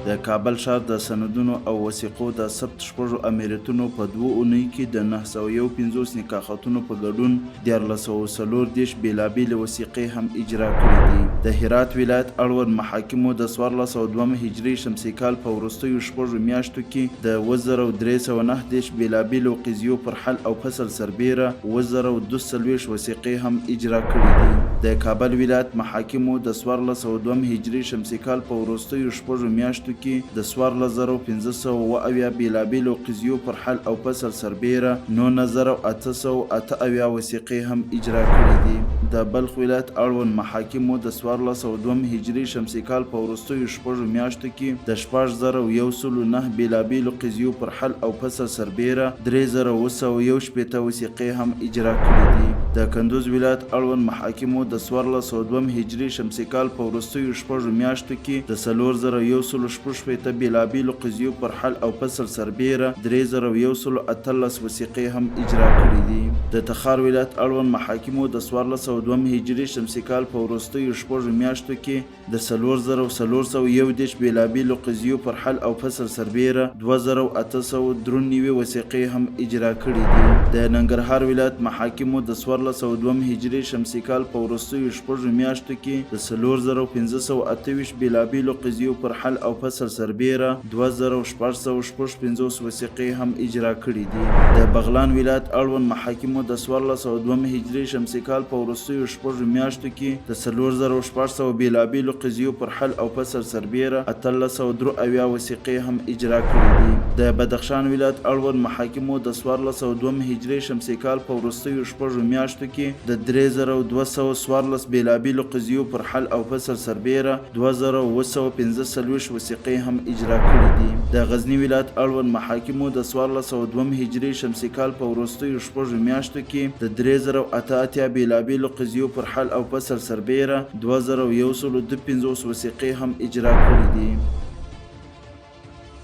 د کابل ښار د سندونو او وثیقو د ثبت شپږو امریتونو په 2 اونیو کې د 951 نکاحتونو په ګډون 1440 بېلابېلې وثیقې هم اجرا کړي دي. د هرات ولایت اړوند محاکمو د 1402 هجري شمسي کال په وروستیو شپږو میاشتو کې د 1319 بېلابېلو قضیو پر حل او فصل سربیره 1042 وثیقې هم اجرا کړي دي. د کابل ولایت محاکمو د 1402 هجري شمسي کال په وروستیو شپږو میاشتو کې د 14570 بېلابېلو قضیو پر حل او فصل سربیره 9878 وثیقې هم اجرا کړي دي. د بلخ ولایت اړوند محاکمو د 1402 هجري شمسي کال په وروستیو شپږو میاشتو کې د 6109 بېلابېلو قضیو پر حل او فصل سربیره 3918 وثیقې هم اجرا کړي دي. د کندوز ولایت اړوند محاکمو د 1402 هجري شمسي کال په وروستیو شپږو میاشتو کې د 4116 بېلابېلو قضیو پر حل او فصل سربیره 3118 وثیقې هم اجرا کړي دي. د تخار ولایت اړوند محاکمو د 1402 هجري شمسي کال په وروستیو شپږو میاشتو کې د 4411 بېلابېلو قضیو پر حل او فصل سربیره 2893 وثیقې هم اجرا کړي دي. د ننګرهار ولایت محاکمو د 1402 هجري شمسي کال په وروستیو شپږو میاشتو کې د 4528 بېلابېلو قضیو پر حل او فصل سربیره 2655 وثیقې هم اجرا کړي دي. د بغلان ولایت اړوند محاکمو د 1402 هجري شمسي کال په وروستیو شپږو میاشتو کې د 4600 بېلابېلو قضیو پر حل او فصل سربیره 1803 وثیقې هم اجرا کړي دي. د بدخشان ولایت اړوند محاکمو د 1402 هجري شمسي کال په وروستیو شپږو میاشتو کې د 3214 بېلابېلو قضیو پر حل او فصل سربیره 2745 وثیقې هم اجرا کړي دي. د غزني ولایت اړوند محاکمو د 1402 هجري شمسي کال په وروستیو شپږو میاشتو کې د 3088 بېلابېلو قضیو پر حل او فصل سربیره 2152 وثیقې هم اجرا کړي دي.